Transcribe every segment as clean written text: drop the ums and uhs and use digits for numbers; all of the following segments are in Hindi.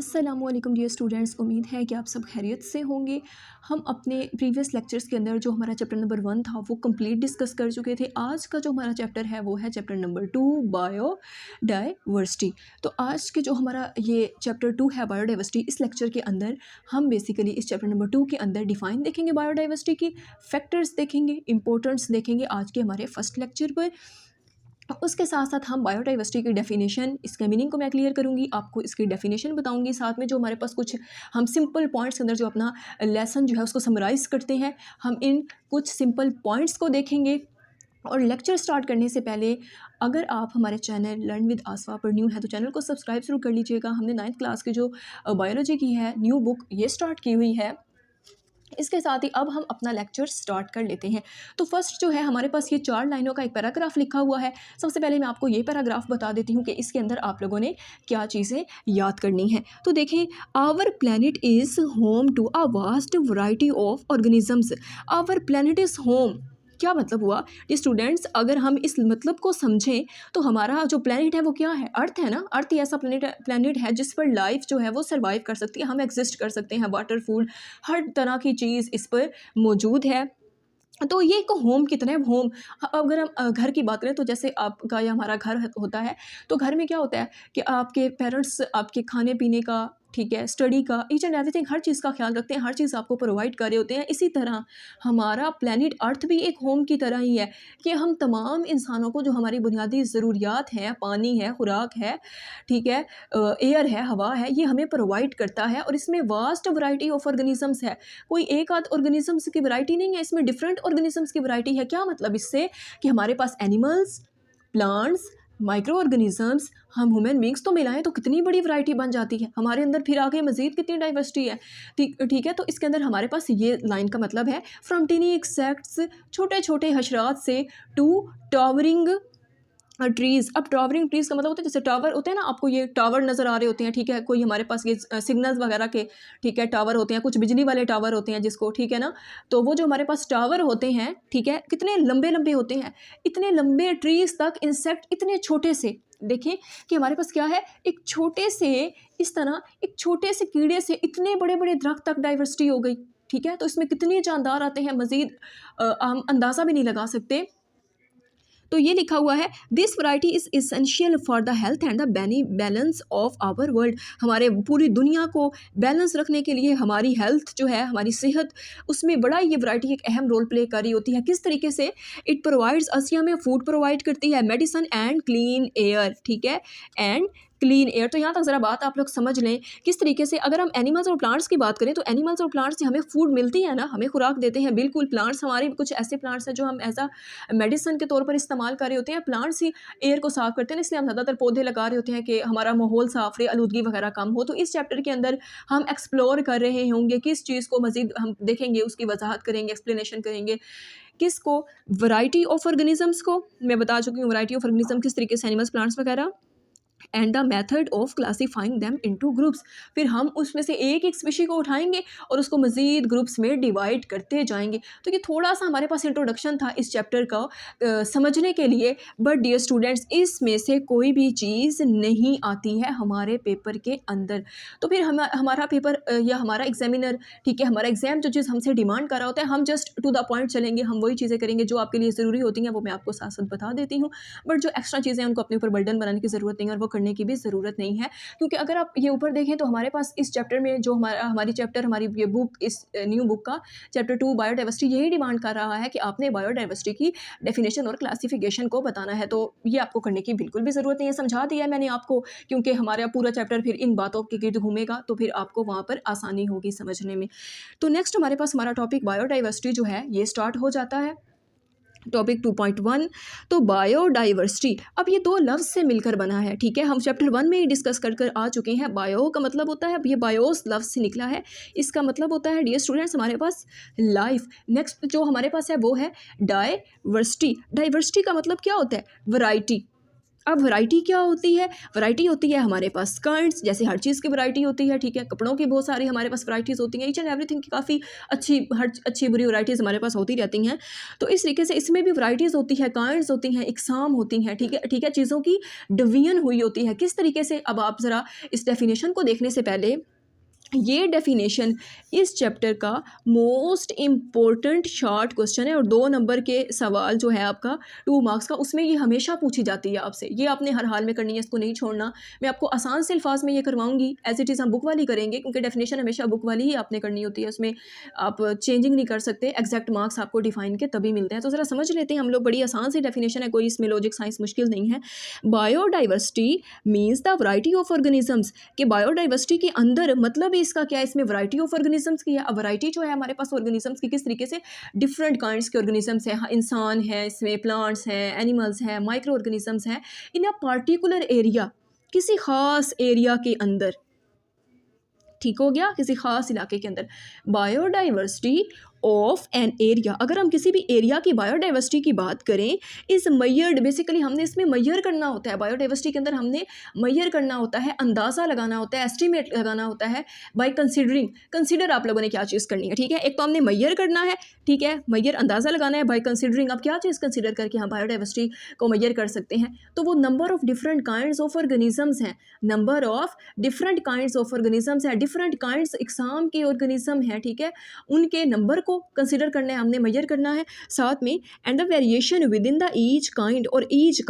अस्सलामुअलैकुम डियर स्टूडेंट्स, उम्मीद है कि आप सब खैरियत से होंगे। हम अपने प्रीवियस लेक्चर्स के अंदर जो हमारा चैप्टर नंबर 1 था वो कंप्लीट डिस्कस कर चुके थे। आज का जो हमारा चैप्टर है वो है चैप्टर नंबर 2, बायोडाइवर्सिटी। तो आज के जो हमारा ये चैप्टर 2 है बायोडाइवर्सिटी, इस लेक्चर के अंदर हम बेसिकली इस चैप्टर नंबर 2 के अंदर डिफाइन देखेंगे बायोडाइवर्सिटी की, फैक्टर्स देखेंगे, इंपॉर्टेंस देखेंगे आज के हमारे फर्स्ट लेक्चर पर। उसके साथ साथ हम बायोडाइवर्सिटी की डेफिनेशन, इसके मीनिंग को मैं क्लियर करूँगी, आपको इसकी डेफिनेशन बताऊँगी। साथ में जो हमारे पास कुछ हम सिंपल पॉइंट्स के अंदर जो अपना लेसन जो है उसको समराइज़ करते हैं, हम इन कुछ सिंपल पॉइंट्स को देखेंगे। और लेक्चर स्टार्ट करने से पहले अगर आप हमारे चैनल लर्न विद आसवा पर न्यू है तो चैनल को सब्सक्राइब जरूर कर लीजिएगा। हमने 9th क्लास की जो बायोलॉजी की है न्यू बुक ये स्टार्ट की हुई है। इसके साथ ही अब हम अपना लेक्चर स्टार्ट कर लेते हैं। तो फर्स्ट जो है हमारे पास ये 4 लाइनों का एक पैराग्राफ लिखा हुआ है। सबसे पहले मैं आपको ये पैराग्राफ बता देती हूँ कि इसके अंदर आप लोगों ने क्या चीज़ें याद करनी है। तो देखें, our planet is home to a vast variety of organisms. Our planet is home, क्या मतलब हुआ ये स्टूडेंट्स? अगर हम इस मतलब को समझें तो हमारा जो प्लैनेट है वो क्या है? अर्थ है ना। अर्थ ही ऐसा प्लैनेट है जिस पर लाइफ जो है वो सर्वाइव कर सकती है, हम एग्जिस्ट कर सकते हैं। वाटर, फूड, हर तरह की चीज़ इस पर मौजूद है। तो ये एक होम की तरह होम। अगर हम घर की बात करें तो जैसे आपका या हमारा घर होता है, तो घर में क्या होता है कि आपके पेरेंट्स आपके खाने पीने का, ठीक है, स्टडी का, ईच एंड एवरीथिंग, हर चीज़ का ख्याल रखते हैं, हर चीज़ आपको प्रोवाइड कर रहे होते हैं। इसी तरह हमारा प्लैनेट अर्थ भी एक होम की तरह ही है कि हम तमाम इंसानों को जो हमारी बुनियादी ज़रूरियात हैं, पानी है, खुराक है, ठीक है, एयर है, हवा है, ये हमें प्रोवाइड करता है। और इसमें वास्ट वैरायटी ऑफ ऑर्गेनिजम्स है, कोई एक आध ऑर्गेनिजम्स की वैरायटी नहीं है, इसमें डिफरेंट ऑर्गेनिजम्स की वैरायटी है। क्या मतलब इससे कि हमारे पास एनिमल्स, प्लांट्स, माइक्रो ऑर्गेनिजम्स, हम ह्यूमन बींग्स तो मिलाएं तो कितनी बड़ी वैरायटी बन जाती है हमारे अंदर। फिर आगे मजीद कितनी डाइवर्सिटी है, ठीक है। तो इसके अंदर हमारे पास ये लाइन का मतलब है फ्रॉम टीनी इंसेक्ट्स, छोटे छोटे हशरात से, टू टावरिंग ट्रीज़। अब टावरिंग ट्रीज़ का मतलब होता है जैसे टावर होते हैं ना, आपको ये टावर नज़र आ रहे होते हैं, ठीक है। कोई हमारे पास ये सिग्नल्स वगैरह के, ठीक है, टावर होते हैं, कुछ बिजली वाले टावर होते हैं जिसको, ठीक है ना। तो वो जो हमारे पास टावर होते हैं, ठीक है, कितने लंबे लंबे होते हैं, इतने लंबे ट्रीज़ तक इंसेक्ट इतने छोटे से। देखें कि हमारे पास क्या है, एक छोटे से, इस तरह एक छोटे से कीड़े से इतने बड़े बड़े दरख्त तक डाइवर्सिटी हो गई, ठीक है। तो इसमें कितने जानदार आते हैं, मज़ीद हम अंदाज़ा भी नहीं लगा सकते। तो ये लिखा हुआ है, this variety is essential for the health and the balance of our world. हमारे पूरी दुनिया को बैलेंस रखने के लिए, हमारी हेल्थ जो है, हमारी सेहत, उसमें बड़ा ये वैरायटी एक अहम रोल प्ले कर रही होती है। किस तरीके से? इट प्रोवाइड्स अस, हमें फूड प्रोवाइड करती है, मेडिसिन एंड क्लीन एयर, ठीक है, एंड क्लीन एयर। तो यहाँ तक ज़रा बात आप लोग समझ लें किस तरीके से। अगर हम एनिमल्स और प्लांट्स की बात करें तो एनिमल्स और प्लांट्स से हमें फूड मिलती है ना, हमें खुराक देते हैं। बिल्कुल, प्लांट्स हमारे कुछ ऐसे प्लांट्स हैं जो हम एज अ मेडिसिन के तौर पर इस्तेमाल कर रहे होते हैं। प्लांट्स ही एयर को साफ़ करते हैं, इसलिए हम ज़्यादातर पौधे लगा रहे होते हैं कि हमारा माहौल साफ रहे, आलूदगी वगैरह कम हो। तो इस चैप्टर के अंदर हम एक्सप्लोर कर रहे होंगे किस चीज़ को, मज़ीद हम देखेंगे, उसकी वजाहत करेंगे, एक्सप्लेनेशन करेंगे। किसको? वैरायटी ऑफ ऑर्गेनिजम्स को। मैं बता चुकी हूँ वैरायटी ऑफ ऑर्गेनिज्म किस तरीके से, एनिमल्स, प्लांट्स वगैरह। And the method of classifying them into groups. फिर हम उसमें से एक एक स्पीशी को उठाएंगे और उसको मज़ीद ग्रुप्स में डिवाइड करते जाएंगे। तो ये थोड़ा सा हमारे पास इंट्रोडक्शन था इस चैप्टर का समझने के लिए। बट डियर स्टूडेंट्स, इसमें से कोई भी चीज़ नहीं आती है हमारे पेपर के अंदर। तो फिर हमारा पेपर या हमारा एग्जामिनर, ठीक है, हमारा एग्जाम जो चीज़ हमसे डिमांड कर रहा होता है, हम जस्ट टू द पॉइंट चलेंगे, हम वही चीज़ें करेंगे जो आपके लिए ज़रूरी होती हैं, वो मैं आपको साथ साथ बता देती हूँ। बट जो एक्स्ट्रा चीज़ें हैं उनको अपने ऊपर बर्डन बनाने की ज़रूरत नहीं है और वो करने की भी ज़रूरत नहीं है। क्योंकि अगर आप ये ऊपर देखें तो हमारे पास इस चैप्टर में जो हमारी ये बुक, इस न्यू बुक का चैप्टर 2 बायोडाइवर्सिटी यही डिमांड कर रहा है कि आपने बायोडाइवर्सिटी की डेफिनेशन और क्लासिफिकेशन को बताना है। तो ये आपको करने की बिल्कुल भी ज़रूरत नहीं है, समझा दिया है मैंने आपको, क्योंकि हमारा पूरा चैप्टर फिर इन बातों के गिर्द घूमेगा, तो फिर आपको वहाँ पर आसानी होगी समझने में। तो नेक्स्ट हमारे पास हमारा टॉपिक बायोडाइवर्सिटी जो है ये स्टार्ट हो जाता है। टॉपिक 2.1, तो बायोडाइवर्सिटी अब ये दो लफ्ज़ से मिलकर बना है, ठीक है। हम चैप्टर 1 में ही डिस्कस कर आ चुके हैं। बायो का मतलब होता है, अब ये बायोस लफ्ज़ से निकला है, इसका मतलब होता है डियर स्टूडेंट्स हमारे पास लाइफ। नेक्स्ट जो हमारे पास है वो है डाइवर्सिटी। डाइवर्सिटी का मतलब क्या होता है? वैरायटी। अब वैरायटी क्या होती है? वैरायटी होती है हमारे पास काइंड्स, जैसे हर चीज़ की वैरायटी होती है, ठीक है। कपड़ों की बहुत सारी हमारे पास वैराइटीज़ होती हैं, ईच एंड एवरीथिंग की काफ़ी अच्छी बुरी वैराइटीज़ हमारे पास होती रहती हैं। तो इस तरीके से इसमें भी वैराइटीज़ होती है, काइंड्स होती हैं, इकसाम होती हैं, ठीक है, चीज़ों की डिवीजन हुई होती है। किस तरीके से, अब आप ज़रा इस डेफिनेशन को देखने से पहले, ये डेफिनेशन इस चैप्टर का मोस्ट इम्पोर्टेंट शॉर्ट क्वेश्चन है और 2 नंबर के सवाल जो है आपका 2 मार्क्स का, उसमें ये हमेशा पूछी जाती है आपसे। ये आपने हर हाल में करनी है, इसको नहीं छोड़ना। मैं आपको आसान से अल्फाज में ये करवाऊंगी, एज इट इज़ हम बुक वाली करेंगे, क्योंकि डेफिनेशन हमेशा बुक वाली ही आपने करनी होती है, उसमें आप चेंजिंग नहीं कर सकते। एग्जैक्ट मार्क्स आपको डिफाइन के तभी मिलते हैं। तो ज़रा समझ लेते हैं हम लोग, बड़ी आसान सी डेफिनेशन है, कोई इसमें लॉजिक साइंस मुश्किल नहीं है। Biodiversity means the variety of organisms, कि बायोडाइवर्सिटी के अंदर मतलब इसका क्या है, इसमें वैरायटी ऑफ ऑर्गेनिजम्स की है। अब वैरायटी जो है हमारे पास ऑर्गेनिजम्स की, किस तरीके से डिफरेंट काइंड्स के ऑर्गेनिजम्स हैं, इंसान है, इसमें प्लांट्स हैं, एनिमल्स हैं, माइक्रो ऑर्गेनिजम्स हैं, इन अ पार्टिकुलर एरिया, किसी खास एरिया के अंदर, ठीक हो गया, किसी खास इलाके के अंदर। बायोडाइवर्सिटी ऑफ एन एरिया, अगर हम किसी भी एरिया की बायोडाइवर्सिटी की बात करें, इस मैयर्ड, बेसिकली हमने इसमें मैयर करना होता है, बायोडाइवर्सिटी के अंदर हमने मैयर करना होता है, अंदाज़ा लगाना होता है, एस्टिमेट लगाना होता है बाय कंसिडरिंग। कंसिडर आप लोगों ने क्या चीज़ करनी है, ठीक है। एक तो हमने मैयर करना है, ठीक है, मैयर अंदाज़ा लगाना है, बाय कंसिडरिंग आप क्या चीज़ कंसिडर करके हम बायोडाइवर्सिटी को मैयर कर सकते हैं। तो वो number of different kinds of organisms हैं, number of different kinds of organisms हैं, डिफरेंट काइंड्स इकसाम के ऑर्गेनिज्म हैं, ठीक है, उनके नंबर को कंसिडर करना है, हमने मेजर करना है साथ में। And the variation with in the each kind, और ईच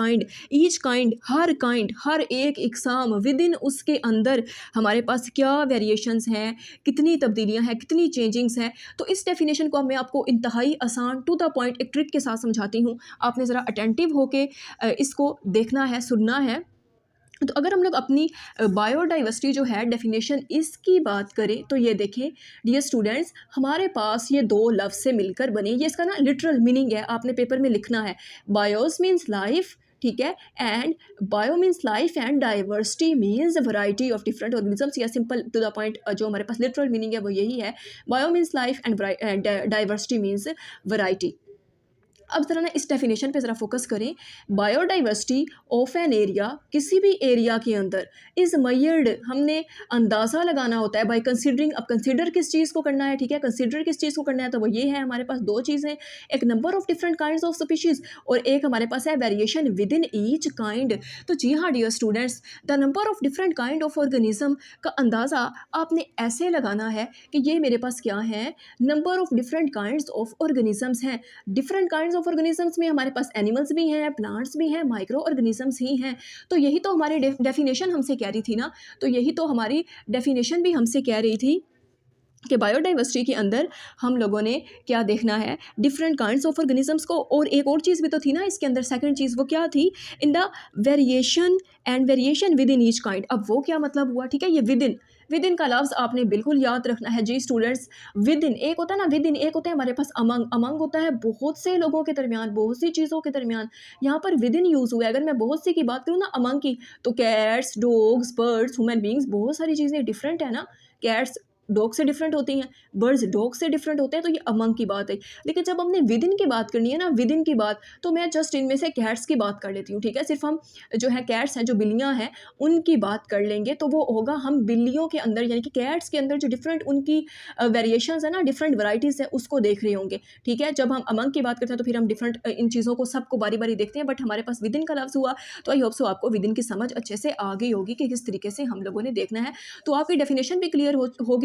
काइंड हर एक इकसाम विद इन, उसके अंदर हमारे पास क्या वेरिएशंस हैं, कितनी तब्दीलियां हैं, कितनी चेंजिंग्स हैं। तो इस डेफिनेशन को मैं आपको इंतहाई आसान टू द पॉइंट एक ट्रिक के साथ समझाती हूँ, आपने ज़रा अटेंटिव होके इसको देखना है, सुनना है। तो अगर हम लोग अपनी बायोडाइवर्सिटी जो है डेफिनेशन इसकी बात करें, तो ये देखें डियर स्टूडेंट्स, हमारे पास ये 2 लफ्ज़ से मिलकर बने, ये इसका ना लिटरल मीनिंग है, आपने पेपर में लिखना है। बायोस मीन्स लाइफ, ठीक है, and bio means life and diversity means variety of different organisms. या सिंपल टू द पॉइंट जो हमारे पास लिटरल मीनिंग है वो यही है, bio means life and diversity means variety. अब ज़रा ना इस डेफिनेशन पे ज़रा फोकस करें। बायोडाइवर्सिटी ऑफ एन एरिया, किसी भी एरिया के अंदर, इज़ मेजर्ड, हमने अंदाज़ा लगाना होता है बाय कंसिडरिंग। अब कंसिडर किस चीज़ को करना है, ठीक है, कंसिडर किस चीज़ को करना है, तो वो ये है, हमारे पास 2 चीज़ें, एक number of different kinds of species और एक हमारे पास है variation within each kind. तो जी हाँ dear students, the number of different kind of organism का अंदाज़ा आपने ऐसे लगाना है कि ये मेरे पास क्या है, number of different kinds of organisms हैं। डिफरेंट काइंड्स ऑफ ऑर्गेनिजम्स में हमारे पास एनिमल्स भी हैं, प्लांट्स भी हैं, माइक्रो ऑर्गेनिजम्स ही हैं। तो यही तो हमारी डेफिनेशन हमसे कह रही थी ना, तो यही तो हमारी डेफिनेशन भी हमसे कह रही थी कि बायोडाइवर्सिटी के अंदर हम लोगों ने क्या देखना है, डिफरेंट काइंड्स ऑफ ऑर्गेनिजम्स को। और एक और चीज़ भी तो थी ना इसके अंदर, सेकंड चीज़, वो क्या थी, in the variation within each kind. अब वो क्या मतलब हुआ, ठीक है, ये विद इन का लफ्ज़ आपने बिल्कुल याद रखना है जी स्टूडेंट्स। विद इन एक होता है ना, विद इन एक होता है हमारे पास अमंग होता है बहुत से लोगों के दरमियान, बहुत सी चीज़ों के दरमियान। यहाँ पर विद इन यूज़ हुआ है। अगर मैं बहुत सी की बात करूँ ना अमंग की, तो cats, dogs, birds, human beings, बहुत सारी चीज़ें डिफरेंट है ना। कैट्स डॉग से डिफरेंट होती हैं, बर्ड्स डॉग से डिफरेंट होते हैं, तो ये अमंग की बात है। लेकिन जब हमने विद इन की बात करनी है ना, विद इन की बात, तो मैं जस्ट इनमें से कैट्स की बात कर लेती हूँ, ठीक है। सिर्फ हम जो है कैट्स हैं, जो बिल्लियाँ हैं, उनकी बात कर लेंगे, तो वो होगा हम बिल्लियों के अंदर, यानी कि कैट्स के अंदर जो डिफरेंट उनकी वेरिएशंस है ना, डिफरेंट वैराइटीज़ है, उसको देख रहे होंगे, ठीक है। जब हम अमंग की बात करते हैं तो फिर हम डिफरेंट इन चीज़ों को सबको बारी बारी देखते हैं, बट हमारे पास विद इन का लफ्ज़ हुआ, तो आई होप सो आपको विद इन की समझ अच्छे से आ गई होगी कि किस तरीके से हम लोगों ने देखना है। तो आपकी डेफिनेशन भी क्लियर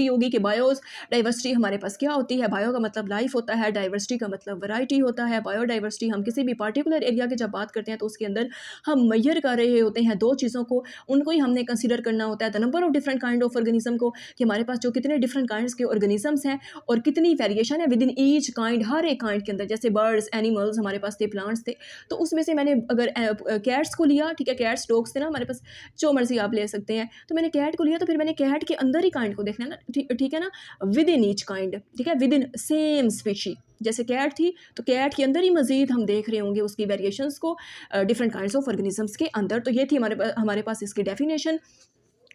होगी कि बायोस डाइवर्सिटी हमारे पास क्या होती है। बायो का मतलब लाइफ होता है, डाइवर्सिटी का मतलब वैरायटी होता है। बायोडाइवर्सिटी हम किसी भी पार्टिकुलर एरिया के जब बात करते हैं तो उसके अंदर हम मेजर कर रहे होते हैं 2 चीज़ों को, उनको ही हमने कंसीडर करना होता है, the number of different kind of organism को, कि हमारे पास जो कितने डिफरेंट काइंड्स के ऑर्गेनिजम्स हैं और कितनी वेरिएशन है विद इन ईच काइंड, हर एक काइंड के अंदर। जैसे बर्ड्स, एनिमल्स हमारे पास थे, प्लांट्स थे, तो उसमें से मैंने अगर कैट्स को लिया, ठीक है, कैट्स डॉग्स थे ना हमारे पास, जो मर्जी आप ले सकते हैं, तो मैंने कैट को लिया, तो फिर मैंने कैट के अंदर ही काइंड को देखना है ना, ठीक है ना, विद इन ईच काइंड, ठीक है, विद इन सेम स्पीशी। जैसे कैट थी तो कैट के अंदर ही मजीद हम देख रहे होंगे उसकी वेरिएशंस को डिफरेंट काइंड्स ऑफ ऑर्गेनिजम्स के अंदर। तो ये थी हमारे पास इसकी डेफिनेशन।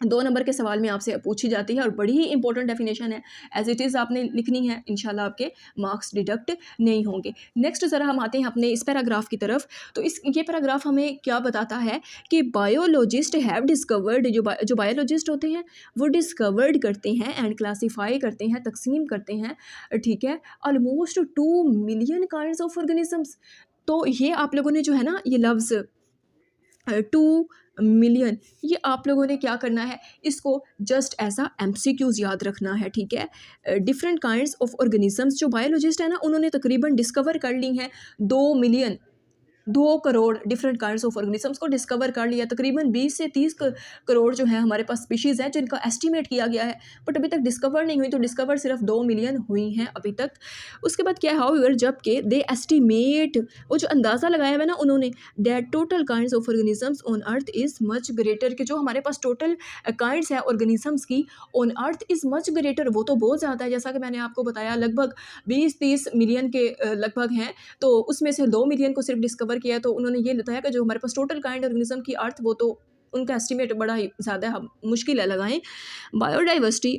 2 नंबर के सवाल में आपसे पूछी जाती है और बड़ी ही इंपॉर्टेंट डेफिनेशन है, एज इट इज़ आपने लिखनी है, इंशाल्लाह आपके मार्क्स डिडक्ट नहीं होंगे। नेक्स्ट ज़रा हम आते हैं अपने इस पैराग्राफ की तरफ। तो ये पैराग्राफ हमें क्या बताता है कि बायोलॉजिस्ट हैव डिस्कवर्ड, जो बायोलॉजिस्ट होते हैं वो डिस्कवर्ड करते हैं एंड क्लासीफाई करते हैं, तकसीम करते हैं, ठीक है, almost 2 million kinds of organisms. तो ये आप लोगों ने जो है ना ये लफ्ज़ 2 मिलियन, ये आप लोगों ने क्या करना है, इसको जस्ट ऐसा MCQs याद रखना है, ठीक है। डिफरेंट काइंड्स ऑफ ऑर्गेनिजम्स, जो बायोलॉजिस्ट है ना उन्होंने तकरीबन डिस्कवर कर ली हैं 2 million, 2 crore different kinds of organisms को डिस्कवर कर लिया। तकरीबन 20 से 30 करोड़ जो है हमारे पास स्पीशीज़ हैं जिनका एस्टिमेट किया गया है, बट अभी तक डिस्कवर नहीं हुई। तो डिस्कवर सिर्फ 2 मिलियन हुई हैं अभी तक। उसके बाद क्या है, हाउएवर, जबकि दे एस्टिमेट, वो जो अंदाज़ा लगाया हुआ है ना उन्होंने, that total kinds of organisms on earth is much greater, कि जो हमारे पास टोटल काइंड्स है ऑर्गेनिजम्स की on earth is much greater, वो तो बहुत ज़्यादा है। जैसा कि मैंने आपको बताया लगभग 20-30 मिलियन के लगभग हैं, तो उसमें से 2 मिलियन को सिर्फ डिस्कवर किया। तो उन्होंने ये बताया कि जो हमारे पास टोटल काइंड ऑर्गेनिज्म की अर्थ, वो तो उनका एस्टिमेट बड़ा ही ज़्यादा है, मुश्किल है लगाएं। Biodiversity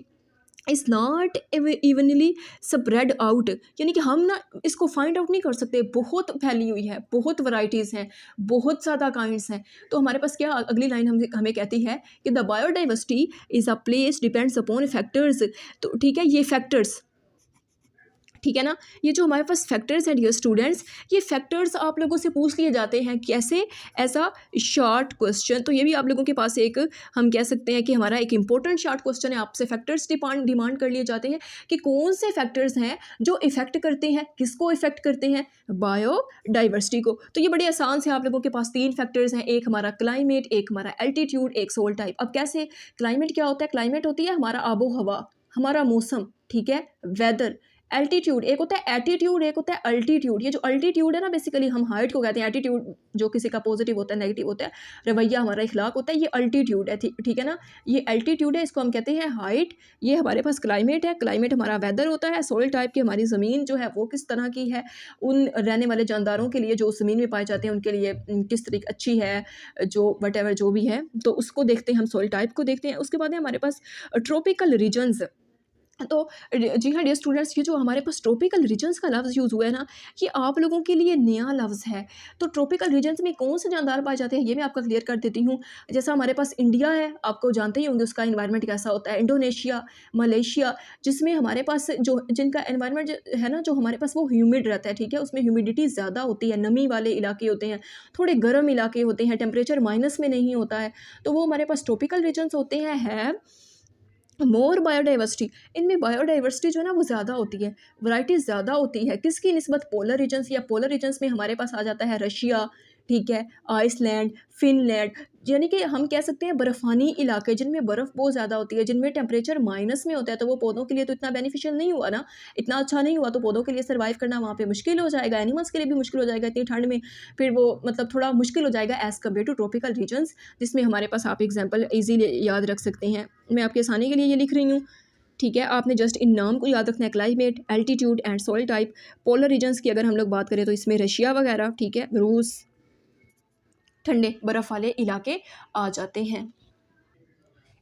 is not evenly spread out, यानी कि हम ना इसको फाइंड आउट नहीं कर सकते, बहुत फैली हुई है, बहुत वैरायटीज़ हैं, बहुत ज़्यादा काइंड्स हैं। तो हमारे पास क्या अगली लाइन हमें कहती है कि the biodiversity is a place depends upon factors. तो ठीक है, ये फैक्टर्स, ठीक है ना, ये जो हमारे पास फैक्टर्स हैं डियर स्टूडेंट्स, ये फैक्टर्स आप लोगों से पूछ लिए जाते हैं कैसे, ऐसा शॉर्ट क्वेश्चन। तो ये भी आप लोगों के पास एक, हम कह सकते हैं कि हमारा एक इंपॉर्टेंट शॉर्ट क्वेश्चन है। आपसे फैक्टर्स डिमांड कर लिए जाते हैं कि कौन से फैक्टर्स हैं जो इफेक्ट करते हैं, किसको इफेक्ट करते हैं, बायोडाइवर्सिटी को। तो ये बड़े आसान से आप लोगों के पास 3 फैक्टर्स हैं, एक हमारा क्लाइमेट, एक हमारा एल्टीट्यूड, एक सोल टाइप। अब कैसे, क्लाइमेट क्या होता है, क्लाइमेट होती है हमारा आबो हवा, हमारा मौसम, ठीक है, वेदर। एल्टीट्यूड एक होता है एटीट्यूड, एक होता है अल्टीट्यूड। ये जो अल्टीट्यूड है ना, बेसिकली हम हाइट को कहते हैं, एटीट्यूड जो किसी का पॉजिटिव होता है, नेगेटिव होता है, रवैया हमारा इखलाक होता है, ये अल्टीट्यूड है, ठीक है ना, ये एल्टीट्यूड है, इसको हम कहते हैं हाइट। ये हमारे पास क्लाइमेट है, क्लाइमेट हमारा वेदर होता है। सोइल टाइप की हमारी ज़मीन जो है वो किस तरह की है, उन रहने वाले जानदारों के लिए जो ज़मीन में पाए जाते हैं उनके लिए किस तरीके अच्छी है, जो वट जो भी है, तो उसको देखते हैं, हम सोइल टाइप को देखते हैं। उसके बाद है हमारे पास ट्रॉपिकल रीजन्स। तो जी हाँ डियर स्टूडेंट्स, ये जो हमारे पास ट्रॉपिकल रीजन्स का लफ्ज़ यूज़ हुआ है ना, ये आप लोगों के लिए नया लफ्ज़ है। तो ट्रॉपिकल रीजन्स में कौन से जानदार पाए जाते हैं, ये मैं आपका क्लियर कर देती हूँ। जैसा हमारे पास इंडिया है, आपको जानते ही होंगे उसका इन्वायरमेंट कैसा होता है। इंडोनेशिया, मलेशिया, जिसमें हमारे पास जो जिनका एनवायरनमेंट है ना, जो हमारे पास वो ह्यूमिड रहता है, ठीक है, उसमें ह्यूमिडिटी ज़्यादा होती है, नमी वाले इलाके होते हैं, थोड़े गर्म इलाके होते हैं, टेम्परेचर माइनस में नहीं होता है, तो वो हमारे पास ट्रॉपिकल रीजन्स होते हैं। है मोर बायोडाइवर्सिटी, इनमें बायोडाइवर्सिटी जो है ना वो ज़्यादा होती है, वैरायटीज़ ज़्यादा होती है। किसकी निस्बत, पोलर रीजन्स, या पोलर रीजन्स में हमारे पास आ जाता है रशिया, ठीक है, आइसलैंड, फिनलैंड, यानी कि हम कह सकते हैं बर्फ़ानी इलाके जिनमें बर्फ़ बहुत ज़्यादा होती है, जिनमें टेम्परेचर माइनस में होता है। तो वो पौधों के लिए तो इतना बेनिफिशियल नहीं हुआ ना, इतना अच्छा नहीं हुआ, तो पौधों के लिए सर्वाइव करना वहाँ पे मुश्किल हो जाएगा, एनिमल्स के लिए भी मुश्किल हो जाएगा इतनी ठंड में, फिर वो मतलब थोड़ा मुश्किल हो जाएगा as compare to tropical regions, जिसमें हमारे पास आप एग्जाम्पल ईजीली याद रख सकते हैं। मैं आपकी आसानी के लिए ये लिख रही हूँ, ठीक है, आपने जस्ट इन नाम को याद रखना है, climate, altitude and soil type. Polar regions की अगर हम लोग बात करें तो इसमें रशिया वगैरह, ठीक है, रूस, ठंडे बर्फ़ वाले इलाके आ जाते हैं।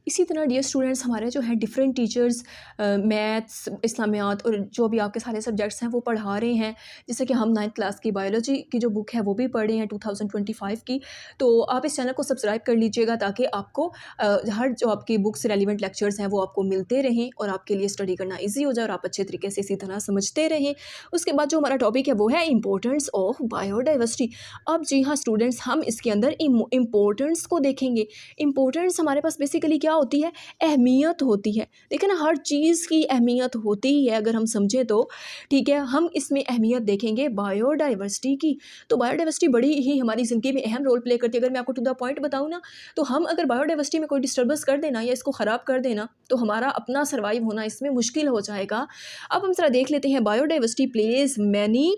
इसी तरह डियर स्टूडेंट्स, हमारे जो है डिफरेंट टीचर्स मैथ्स, इस्लामियात और जो भी आपके सारे सब्जेक्ट्स हैं वो पढ़ा रहे हैं। जैसे कि हम 9th क्लास की बायोलॉजी की जो बुक है वो भी पढ़ रहे हैं 2025 की। तो आप इस चैनल को सब्सक्राइब कर लीजिएगा ताकि आपको हर जो आपकी बुक्स रेलिवेंट लेक्चर्स हैं वो आपको मिलते रहें और आपके लिए स्टडी करना ईजी हो जाए और आप अच्छे तरीके से इसी तरह समझते रहें। उसके बाद जो हमारा टॉपिक है वो है इम्पोर्टेंस ऑफ बायोडाइवर्सिटी। अब जी हाँ स्टूडेंट्स, हम इसके अंदर इम्पोर्टेंस को देखेंगे। इम्पोर्टेंस हमारे पास बेसिकली क्या होती है, अहमियत होती है। देखिए ना, हर चीज़ की अहमियत होती ही है अगर हम समझें तो, ठीक है। हम इसमें अहमियत देखेंगे बायोडाइवर्सिटी की। तो बायोडाइवर्सिटी बड़ी ही हमारी ज़िंदगी में अहम रोल प्ले करती है। अगर मैं आपको टू द पॉइंट बताऊँ ना, तो हम अगर बायोडाइवर्सिटी में कोई डिस्टर्बेंस कर देना या इसको ख़राब कर देना तो हमारा अपना सर्वाइव होना इसमें मुश्किल हो जाएगा। अब हम ज़रा देख लेते हैं, biodiversity plays many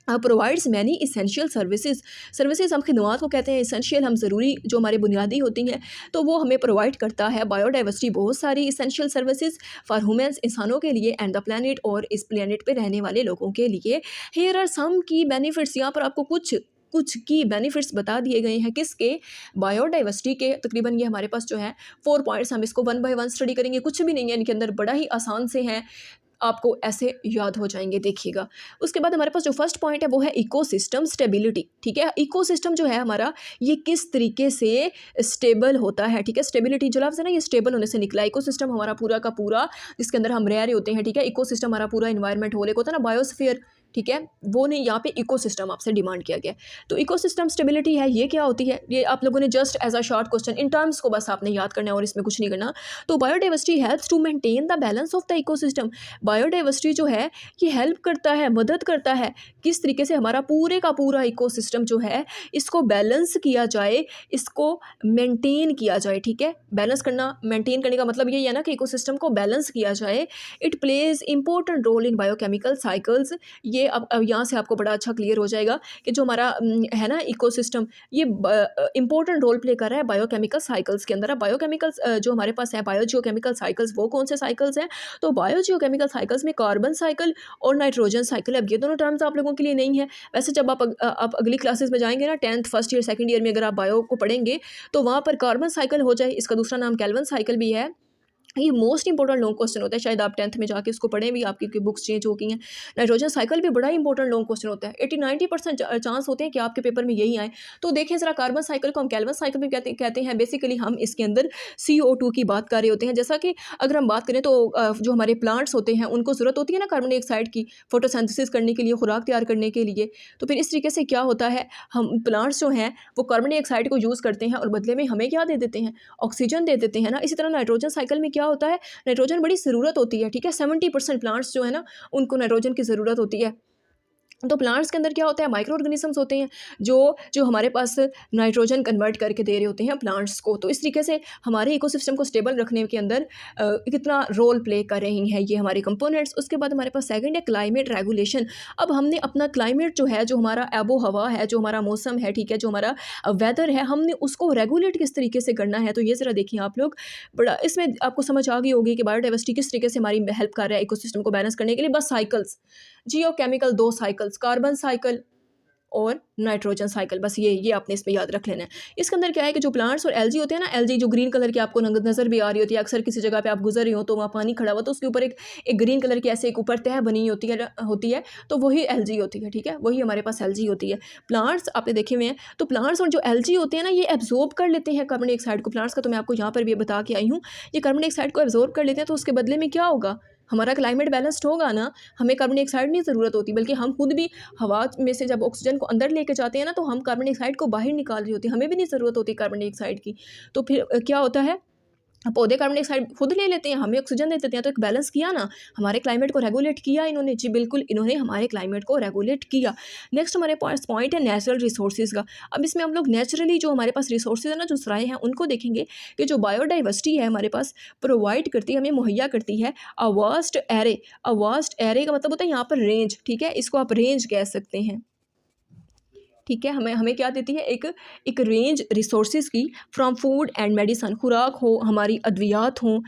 provides many essential services हम खिदमत को कहते हैं, इसेंशियल हम ज़रूरी जो हमारे बुनियादी होती हैं तो वो हमें प्रोवाइड करता है बायोडाइवर्सिटी बहुत सारी इसेंशियल सर्विसेज फॉर ह्यूमंस, इंसानों के लिए, एंड द प्लैनेट, और इस प्लैनेट पे रहने वाले लोगों के लिए। Here are some key benefits, यहाँ पर आपको कुछ की बेनिफिट्स बता दिए गए हैं किसके, बायोडाइवर्सिटी के। तकरीबन ये हमारे पास जो है 4 पॉइंट्स, हम इसको वन बाय वन स्टडी करेंगे, कुछ भी नहीं है इनके अंदर, बड़ा ही आसान से हैं, आपको ऐसे याद हो जाएंगे, देखिएगा। उसके बाद हमारे पास जो फर्स्ट पॉइंट है वो है इकोसिस्टम स्टेबिलिटी, ठीक है। इकोसिस्टम जो है हमारा, ये किस तरीके से स्टेबल होता है, ठीक है। स्टेबिलिटी जो लफ्ज़ है ना, ये स्टेबल होने से निकला है। इकोसिस्टम हमारा पूरा का पूरा, जिसके अंदर हम रह रहे होते हैं, ठीक है। इकोसिस्टम हमारा पूरा इन्वायरमेंट हो, एक होता है ना बायोस्फीयर, ठीक है, वो नहीं, यहाँ पे इकोसिस्टम आपसे डिमांड किया गया है। तो इकोसिस्टम स्टेबिलिटी है, ये क्या होती है, ये आप लोगों ने just as a short question in terms को बस आपने याद करना है और इसमें कुछ नहीं करना। तो biodiversity helps to maintain the balance of the ecosystem. Biodiversity जो है ये हेल्प करता है, मदद करता है, किस तरीके से हमारा पूरे का पूरा इकोसिस्टम जो है इसको बैलेंस किया जाए, इसको मेंटेन किया जाए, ठीक है। बैलेंस करना, मेंटेन करने का मतलब यही है ना कि इकोसिस्टम को बैलेंस किया जाए। It plays important role in biochemical cycles. ये अब यहाँ से आपको बड़ा अच्छा क्लियर हो जाएगा कि जो हमारा है ना इकोसिस्टम, ये इंपॉर्टेंट रोल प्ले कर रहा है बायोकेमिकल साइकिल्स के अंदर। अब बायोकेमिकल्स जो हमारे पास है, बायोजियोकेमिकल साइकिल्स, वो कौन से साइकिल्स हैं, तो बायोजियोकेमिकल साइकिल्स में कार्बन साइकिल और नाइट्रोजन साइकिल। अब ये दोनों टर्म्स आप लोगों के लिए नहीं है, वैसे जब आप अगली क्लासेस में जाएंगे ना, 10th first year second year में अगर आप बायो को पढ़ेंगे तो वहाँ पर कार्बन साइकिल हो जाए, इसका दूसरा नाम कैल्विन साइकिल भी है। ये मोस्ट इंपॉर्टेंट लॉन्ग क्वेश्चन होता है, शायद आप 10th में जाके इसको पढ़ें भी, आपकी बुक्स चेंज हो गई हैं। नाइट्रोजन साइकिल भी बड़ा इंपॉर्टेंट लॉन्ग क्वेश्चन होता है, 80-90% चांस होते हैं कि आपके पेपर में यही आए। तो देखें ज़रा, कार्बन साइकिल को हम कैल्विन साइकिल भी कहते हैं। बेसिकली हम इसके अंदर CO2 की बात कर रहे होते हैं। जैसा कि अगर हम बात करें तो जो हमारे प्लांट्स होते हैं उनको ज़रूरत होती है ना कार्बन डाइऑक्साइड की, फोटोसिंथेसिस करने के लिए, खुराक तैयार करने के लिए। तो फिर इस तरीके से क्या होता है, हम प्लांट्स जो हैं वो कार्बन डाइऑक्साइड को यूज़ करते हैं और बदले में हमें क्या दे देते हैं, ऑक्सीजन दे देते हैं ना। इसी तरह नाइट्रोजन साइकिल में क्या होता है, नाइट्रोजन बड़ी ज़रूरत होती है, ठीक है। 70% प्लांट्स जो है ना उनको नाइट्रोजन की ज़रूरत होती है। तो प्लांट्स के अंदर क्या होता है, माइक्रो ऑर्गेनिजम्स होते हैं जो जो हमारे पास नाइट्रोजन कन्वर्ट करके दे रहे होते हैं प्लांट्स को। तो इस तरीके से हमारे इकोसिस्टम को स्टेबल रखने के अंदर कितना रोल प्ले कर रही हैं ये हमारे कंपोनेंट्स। उसके बाद हमारे पास सेकंड है क्लाइमेट रेगुलेशन। अब हमने अपना क्लाइमेट जो है, जो हमारा आबो हवा है, जो हमारा मौसम है, ठीक है, जो हमारा वेदर है, हमने उसको रेगुलेट किस तरीके से करना है। तो ये ज़रा देखिए आप लोग, बड़ा इसमें आपको समझ आ गई होगी कि बायोडाइवर्सिटी किस तरीके से हमारी हेल्प कर रहा है इकोसिस्टम को बैलेंस करने के लिए। बस cycles, geochemical 2 cycles, carbon cycle और नाइट्रोजन साइकिल, बस ये आपने इसमें याद रख लेना है। इसके अंदर क्या है कि जो प्लांट्स और एल्गी होते हैं ना, एल्गी जो ग्रीन कलर की आपको नज़र भी आ रही होती है, अक्सर किसी जगह पे आप गुजर रही हो तो वहाँ पानी खड़ा हुआ तो उसके ऊपर एक ग्रीन कलर की ऐसे एक ऊपर तह बनी होती है, तो वही एल्गी होती है, ठीक है, वही हमारे पास एल्गी होती है। प्लांट्स आपने देखे हुए हैं, तो प्लांट्स और जो एल्गी होते हैं ना, ये एब्जॉर्ब कर लेते हैं कार्बन डाइऑक्साइड को। प्लांट्स का तो मैं आपको यहाँ पर भी बता के आई हूँ, ये कार्बन डाइऑक्साइड को एब्जॉर्ब कर लेते हैं। तो उसके बदले में क्या होगा, हमारा क्लाइमेट बैलेंस्ड होगा ना, हमें कार्बन डाइऑक्साइड नहीं ज़रूरत होती, बल्कि हम खुद भी हवा में से जब ऑक्सीजन को अंदर लेके जाते हैं ना, तो हम कार्बन डाइऑक्साइड को बाहर निकाल रही होती है, हमें भी नहीं ज़रूरत होती कार्बन डाइऑक्साइड की। तो फिर क्या होता है, पौधे कार्बन डाइऑक्साइड खुद ले लेते हैं, हमें ऑक्सीजन दे देते हैं। तो एक बैलेंस किया ना, हमारे क्लाइमेट को रेगुलेट किया इन्होंने। जी बिल्कुल, इन्होंने हमारे क्लाइमेट को रेगुलेट किया। नेक्स्ट हमारे पास पॉइंट है नेचुरल रिसोर्सेज का। अब इसमें हम लोग नेचुरली जो हमारे पास रिसोर्सेज है ना, जो सराए हैं, उनको देखेंगे कि जो बायोडाइवर्सिटी है हमारे पास प्रोवाइड करती है, हमें मुहैया करती है a vast array. A vast array का मतलब होता है यहाँ पर रेंज, ठीक है, इसको आप रेंज कह सकते हैं, ठीक है। हमें हमें क्या देती है, एक रेंज रिसोर्सेज की, फ्रॉम फूड एंड मेडिसन, खुराक हो, हमारी अद्वियात हों,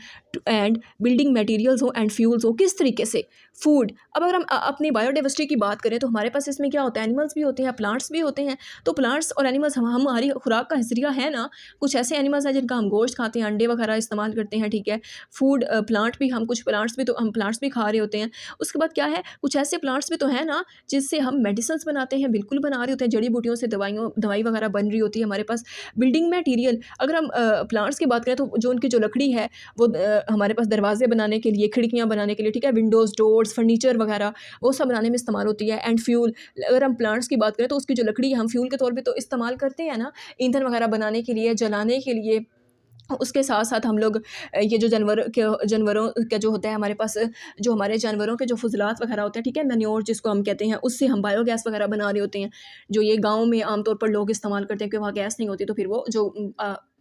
एंड बिल्डिंग मटेरियल्स हो, एंड फ्यूल्स हो। किस तरीके से, फूड। अब अगर हम अपनी बायोडाइवर्सिटी की बात करें तो हमारे पास इसमें क्या होता है, एनिमल्स भी होते हैं, प्लांट्स भी होते हैं। तो प्लांट्स और एनिमल्स हमारी खुराक का जरिया है ना। कुछ ऐसे एनिमल्स हैं जिनका हम गोश्त खाते हैं, अंडे वगैरह इस्तेमाल करते हैं, ठीक है। फूड प्लांट भी, हम कुछ प्लांट्स भी, तो हम प्लांट्स भी खा रहे होते हैं। उसके बाद क्या है, कुछ ऐसे प्लांट्स भी तो है ना जिससे हम मेडिसिन बनाते हैं, बिल्कुल बना रहे होते हैं, जड़ी बूटियों से दवाई वगैरह बन रही होती है हमारे पास। बिल्डिंग मटीरियल, अगर हम प्लांट्स की बात करें तो जो उनकी जो लकड़ी है वो हमारे पास दरवाजे बनाने के लिए, खिड़कियाँ बनाने के लिए, ठीक है, विंडोज़, डोर्स, फर्नीचर वगैरह, वो सब बनाने में इस्तेमाल होती है। एंड फ्यूल, अगर हम प्लांट्स की बात करें तो उसकी जो लकड़ी हम फ्यूल के तौर पे तो इस्तेमाल करते हैं ना, ईंधन वगैरह बनाने के लिए, जलाने के लिए। उसके साथ साथ हम लोग ये जो जानवरों का जो होता है हमारे पास, जो हमारे जानवरों के जो फजलात वगैरह होते हैं, ठीक है, मैन्योर जिसको हम कहते हैं, उससे हम बायोगैस वगैरह बना रहे होते हैं, जो ये गाँव में आमतौर पर लोग इस्तेमाल करते हैं कि वहाँ गैस नहीं होती, तो फिर वो जो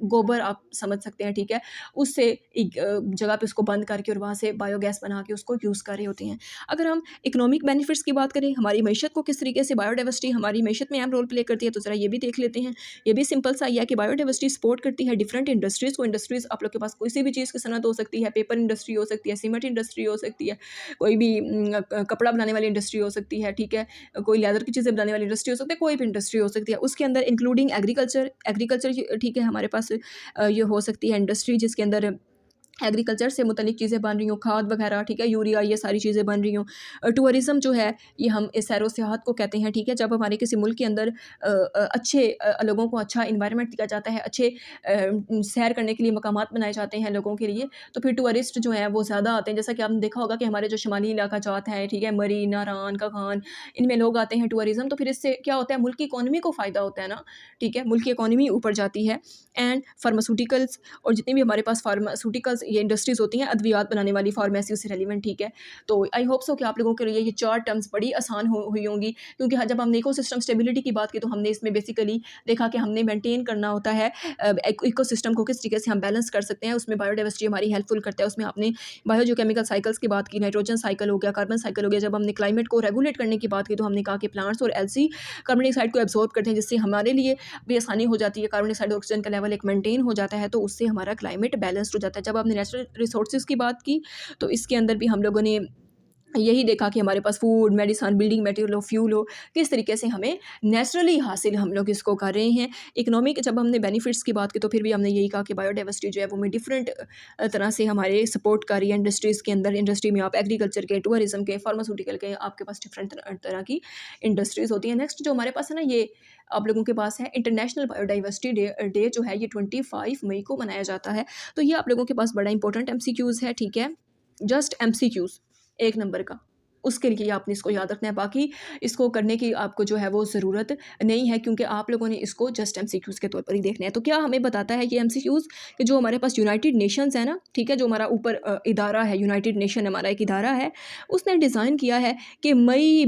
गोबर आप समझ सकते हैं, ठीक है? उससे एक जगह पे उसको बंद करके और वहाँ से बायोगैस बना के उसको यूज़ कर रहे होते हैं। अगर हम इकोनॉमिक बेनिफिट्स की बात करें, हमारी मईशत को किस तरीके से बायोडाइवर्सिटी हमारी मईशत में अहम रोल प्ले करती है, तो ज़रा ये भी देख लेते हैं। ये भी सिंपल सा ही है कि बायोडाइवर्सिटी सपोर्ट करती है डिफरेंट इंडस्ट्रीज़ को। इंडस्ट्रीज़ आप लोग के पास किसी भी चीज़ की सनत हो सकती है, पेपर इंडस्ट्री हो सकती है, सीमेंट इंडस्ट्री हो सकती है, कोई भी कपड़ा बनाने वाली इंडस्ट्री हो सकती है, ठीक है? कोई लेदर की चीज़ें बनाने वाली इंडस्ट्री हो सकती है, कोई भी इंडस्ट्री हो सकती है। उसके अंदर इंक्लूडिंग एग्रीकल्चर ठीक है, हमारे पास ये हो सकती है इंडस्ट्री जिसके अंदर एग्रीकल्चर से मुतल्लिक चीज़ें बन रही हों, खाद वगैरह, ठीक है, यूरिया, ये सारी चीज़ें बन रही हों। टूरिज़्म जो है ये हम इस सैरो सियाहत को कहते हैं, ठीक है? जब हमारे किसी मुल्क के अंदर अच्छे लोगों को अच्छा एनवायरनमेंट दिया जाता है, अच्छे सैर करने के लिए मकामात बनाए जाते हैं लोगों के लिए, तो फिर टूरिस्ट जो हैं वो ज़्यादा आते हैं। जैसा कि आपने देखा होगा कि हमारे जो शुमाली इलाका जात है, ठीक है, मरी, नारान, कागान, इनमें लोग आते हैं टूरिज़्म, तो फिर इससे क्या होता है, मुल्क की इकॉनमी को फ़ायदा होता है ना, ठीक है? मुल्क की इकॉनमी ऊपर जाती है। एंड फार्मास्यूटिकल्स और जितनी भी हमारे पास फार्मास्यूटिकल्स ये इंडस्ट्रीज़ होती हैं, अद्वियात बनाने वाली, फार्मेसी से रेलिवेंट, ठीक है? तो आई होप सो कि आप लोगों के लिए ये 4 टर्म्स बड़ी आसान हुई होंगी, क्योंकि जब हमने इकोसिस्टम स्टेबिलिटी की बात की तो हमने इसमें बेसिकली देखा कि हमने मेंटेन करना होता है इकोसिस्टम को, किस तरीके से हम बैलेंस कर सकते हैं, उसमें बायोडाइवर्सिटी हमारी हेल्पफुल करता है। उसमें आपने बायोजियोकेमिकल साइकिल्स की बात की, नाइट्रोजन साइकिल हो गया, कार्बन साइकिल हो गया। जब हमने क्लाइमेट को रेगुलेट करने की बात की तो हमने कहा कि प्लांट्स और एलसी कार्बन डाइऑक्साइड को एब्जॉर्ब करते हैं, जिससे हमारे लिए भी आसानी हो जाती है, कार्बन डाइऑक्साइड ऑक्सीजन का लेवल एक मेंटेन हो जाता है, तो उससे हमारा क्लाइमेट बैलेंस्ड हो जाता है। जब आपने नेचुरल रिसोर्सेज की बात की तो इसके अंदर भी हम लोगों ने यही देखा कि हमारे पास फूड, मेडिसिन, बिल्डिंग मटेरियल हो, फ्यूल हो, किस तरीके से हमें नेचुरली हासिल हम लोग इसको कर रहे हैं। इकोनॉमिक जब हमने बेनिफिट्स की बात की तो फिर भी हमने यही कहा कि बायोडाइवर्सिटी जो है वो हमें डिफरेंट तरह से हमारे सपोर्ट कर रही है इंडस्ट्रीज़ के अंदर। इंडस्ट्री में आप एग्रीकल्चर के, टूरिज़्म के, फार्मास्यूटिकल के, आपके पास डिफरेंट तरह की इंडस्ट्रीज़ होती हैं। नेक्स्ट जो हमारे पास है ना, ये आप लोगों के पास है इंटरनेशनल बायोडाइवर्सिटी डे जो है ये 25 मई को मनाया जाता है। तो ये आप लोगों के पास बड़ा इंपॉर्टेंट एमसीक्यूज़ है, ठीक है? जस्ट एमसीक्यूज़ 1 नंबर का। उसके लिए आपने इसको याद रखना है, बाकी इसको करने की आपको जो है वो ज़रूरत नहीं है, क्योंकि आप लोगों ने इसको जस्ट एमसीक्यूज़ के तौर पर ही देखना है। तो क्या हमें बताता है ये एमसीक्यूज़ कि जो हमारे पास यूनाइटेड नेशंस है ना, ठीक है, जो हमारा ऊपर इदारा है, यूनाइटेड नेशन हमारा एक इदारा है, उसने डिज़ाइन किया है कि मई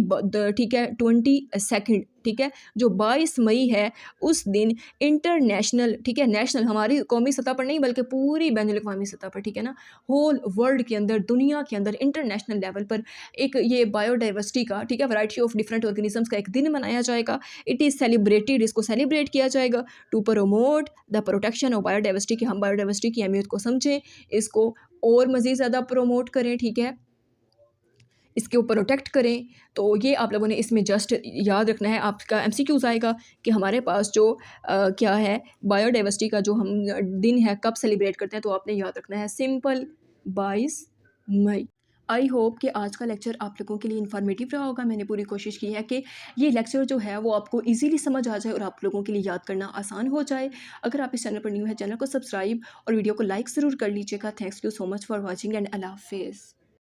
ठीक है 22 ठीक है, जो 22 मई है उस दिन इंटरनेशनल, ठीक है, नेशनल हमारी कौमी सतह पर नहीं बल्कि पूरी बैनुल-अक़वामी सतह पर, ठीक है ना, होल वर्ल्ड के अंदर, दुनिया के अंदर इंटरनेशनल लेवल पर एक ये बायोडाइवर्सिटी का, ठीक है, वैरायटी ऑफ डिफरेंट ऑर्गेनिजम्स का एक दिन मनाया जाएगा। इट इज़ सेलिब्रेटेड, इसको सेलिब्रेट किया जाएगा to promote the protection of biodiversity, कि हम बायोडाइवर्सिटी की अहमियत को समझें, इसको और मज़ीद ज़्यादा प्रमोट करें, ठीक है, इसके ऊपर प्रोटेक्ट करें। तो ये आप लोगों ने इसमें जस्ट याद रखना है। आपका एमसीक्यूज़ आएगा कि हमारे पास जो क्या है बायोडाइवर्सिटी का जो हम दिन है कब सेलिब्रेट करते हैं, तो आपने याद रखना है सिंपल 22 मई। आई होप कि आज का लेक्चर आप लोगों के लिए इन्फॉर्मेटिव रहा होगा। मैंने पूरी कोशिश की है कि ये लेक्चर जो है वो आपको इजीली समझ आ जाए और आप लोगों के लिए याद करना आसान हो जाए। अगर आप इस चैनल पर न्यू है, चैनल को सब्सक्राइब और वीडियो को लाइक ज़रूर कर लीजिएगा। Thanks you so much for watching and अल्लाह हाफिज़।